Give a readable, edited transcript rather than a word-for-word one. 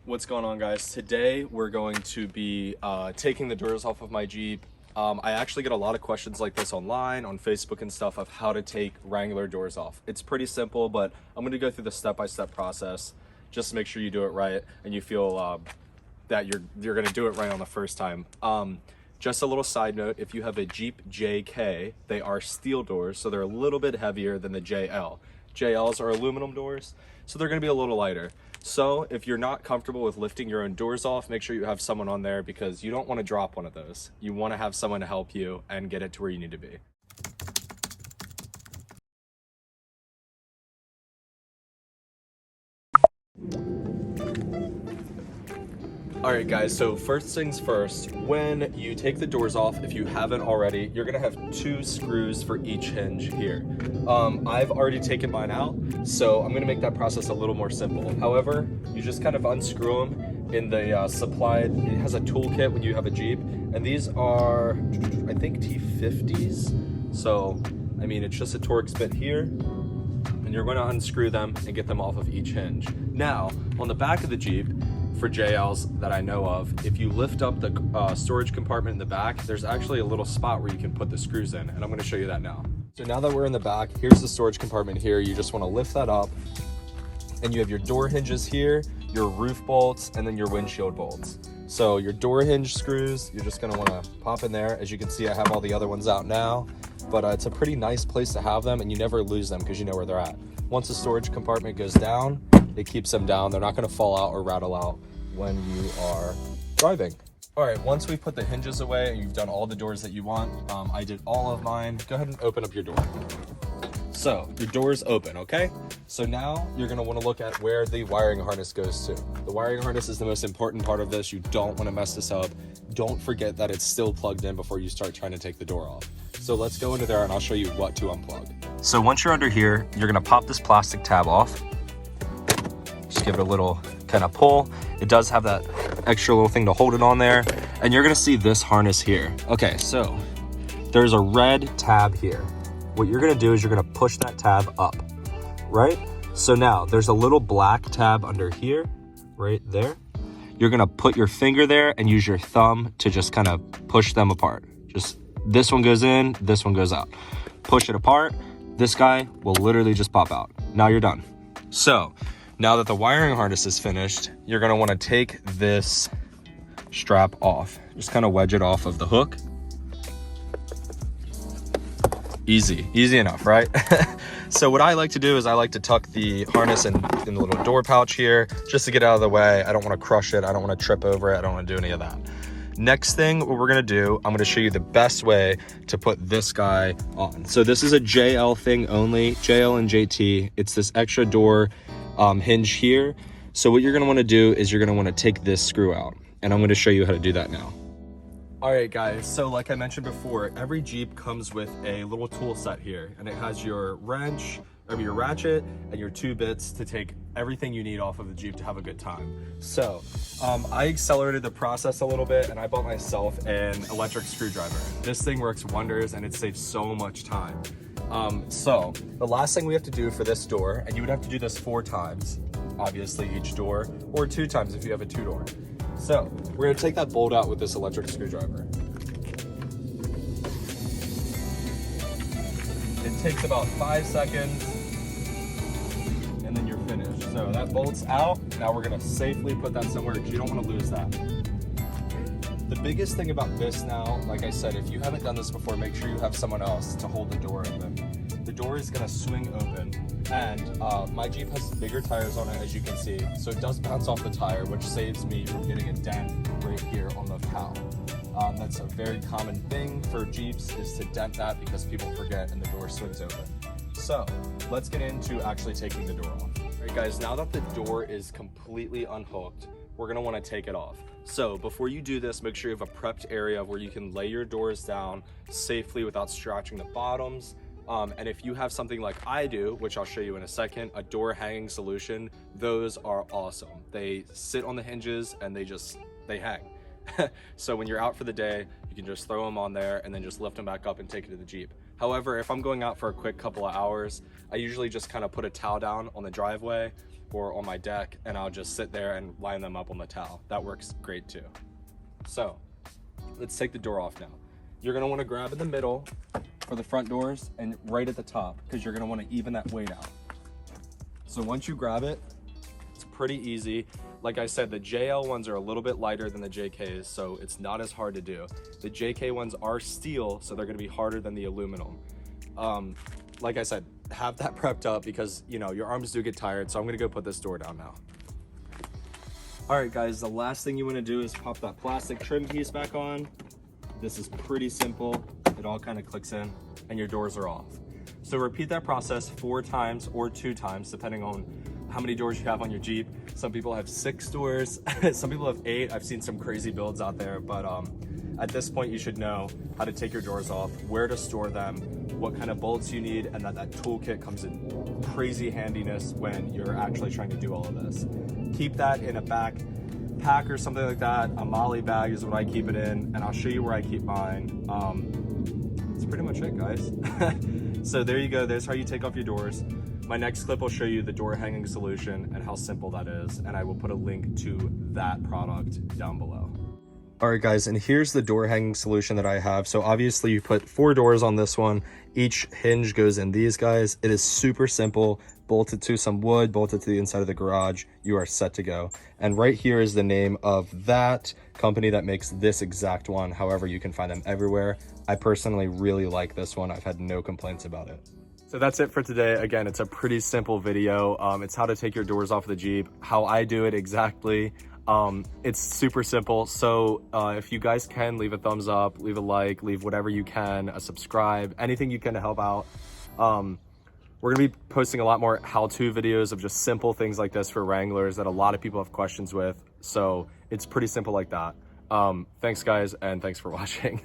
What's going on, guys? Today we're going to be taking the doors off of my Jeep. I actually get a lot of questions like this online, on Facebook and stuff, of how to take Wrangler doors off. It's pretty simple, but I'm going to go through the step-by-step process just to make sure you do it right and you feel that you're going to do it right on the first time. Just a little side note, if you have a Jeep JK, they are steel doors, so they're a little bit heavier than the JL. JLs are aluminum doors, so they're going to be a little lighter. So if you're not comfortable with lifting your own doors off, make sure you have someone on there because you don't want to drop one of those. You want to have someone to help you and get it to where you need to be. All right, guys, so first things first, when you take the doors off, if you haven't already, you're gonna have 2 screws for each hinge here. I've already taken mine out, so I'm gonna make that process a little more simple. However, you just kind of unscrew them in the supplied, it has a toolkit when you have a Jeep, and these are, I think, T50s. So, I mean, it's just a Torx bit here, and you're gonna unscrew them and get them off of each hinge. Now, on the back of the Jeep, for JLs that I know of, if you lift up the storage compartment in the back, there's actually a little spot where you can put the screws in, and I'm going to show you that now. So now that we're in the back, here's the storage compartment here. You just want to lift that up, and you have your door hinges here, your roof bolts, and then your windshield bolts. So your door hinge screws, you're just going to want to pop in there. As you can see, I have all the other ones out now, but it's a pretty nice place to have them, and you never lose them because you know where they're at. Once the storage compartment goes down, it keeps them down. They're not going to fall out or rattle out when you are driving. All right, once we put the hinges away and you've done all the doors that you want, I did all of mine. Go ahead and open up your door. So your door's open, okay? So now you're gonna wanna look at where the wiring harness goes to. The wiring harness is the most important part of this. You don't wanna mess this up. Don't forget that it's still plugged in before you start trying to take the door off. So let's go into there and I'll show you what to unplug. So once you're under here, you're gonna pop this plastic tab off. Just give it a little kind of pull. It does have that extra little thing to hold it on there. And you're gonna see this harness here. Okay, so there's a red tab here. What you're gonna do is you're gonna push that tab up, right? So now there's a little black tab under here, right there. You're gonna put your finger there and use your thumb to just kind of push them apart. Just this one goes in, this one goes out. Push it apart. This guy will literally just pop out. Now you're done. So now that the wiring harness is finished, you're gonna wanna take this strap off. Just kind of wedge it off of the hook. Easy enough, right? So what I like to do is I like to tuck the harness in the little door pouch here, just to get out of the way. I don't wanna crush it. I don't wanna trip over it. I don't wanna do any of that. Next thing, what we're gonna do, I'm gonna show you the best way to put this guy on. So this is a JL thing only, JL and JT. It's this extra door hinge here. So what you're gonna wanna do is you're gonna wanna take this screw out, and I'm gonna show you how to do that now. All right, guys, so like I mentioned before, every Jeep comes with a little tool set here, and it has your wrench, or your ratchet, and your 2 bits to take everything you need off of the Jeep to have a good time. So I accelerated the process a little bit, and I bought myself an electric screwdriver. This thing works wonders, and it saves so much time. So the last thing we have to do for this door, and you would have to do this 4 times, obviously each door, or 2 times if you have a 2-door. So we're gonna take that bolt out with this electric screwdriver. It takes about 5 seconds, and then you're finished. So that bolt's out. Now we're gonna safely put that somewhere because you don't wanna lose that. The biggest thing about this now, like I said, if you haven't done this before, make sure you have someone else to hold the door open. The door is gonna swing open, and my Jeep has bigger tires on it, as you can see, so it does bounce off the tire, which saves me from getting a dent right here on the cowl. That's a very common thing for Jeeps, is to dent that because people forget and the door swings open. So let's get into actually taking the door off. All right, guys, now that the door is completely unhooked, we're gonna wanna take it off. So before you do this, make sure you have a prepped area where you can lay your doors down safely without scratching the bottoms. And if you have something like I do, which I'll show you in a second, a door hanging solution, those are awesome. They sit on the hinges and they hang. So when you're out for the day, you can just throw them on there and then just lift them back up and take it to the Jeep. However, if I'm going out for a quick couple of hours, I usually just kind of put a towel down on the driveway, or on my deck, and I'll just sit there and line them up on the towel. That works great too. So let's take the door off now. You're gonna wanna grab in the middle for the front doors and right at the top, because you're gonna wanna even that weight out. So once you grab it, it's pretty easy. Like I said, the JL ones are a little bit lighter than the JKs, so it's not as hard to do. The JK ones are steel, so they're gonna be harder than the aluminum. Like I said, have that prepped up because, you know, your arms do get tired, so I'm gonna go put this door down now. All right, guys, the last thing you wanna do is pop that plastic trim piece back on. This is pretty simple. It all kind of clicks in and your doors are off. So repeat that process 4 times or 2 times, depending on how many doors you have on your Jeep. Some people have 6 doors, some people have 8. I've seen some crazy builds out there, but at this point you should know how to take your doors off, where to store them, what kind of bolts you need, and that toolkit comes in crazy handiness when you're actually trying to do all of this. Keep that in a backpack or something like that. A molly bag is what I keep it in, and I'll show you where I keep mine. That's pretty much it, guys. So there you go, there's how you take off your doors. My next clip will show you the door hanging solution and how simple that is, and I will put a link to that product down below. All right, guys, and here's the door hanging solution that I have. So obviously you put 4 doors on this one. Each hinge goes in these guys. It is super simple. Bolted to some wood, bolted to the inside of the garage. You are set to go. And right here is the name of that company that makes this exact one. However, you can find them everywhere. I personally really like this one. I've had no complaints about it. So that's it for today. Again, it's a pretty simple video. It's how to take your doors off the Jeep, how I do it exactly. It's super simple. So if you guys can, leave a thumbs up, leave a like, leave whatever you can, a subscribe, anything you can to help out. We're gonna be posting a lot more how-to videos of just simple things like this for Wranglers that a lot of people have questions with. So it's pretty simple like that. Thanks guys, and thanks for watching.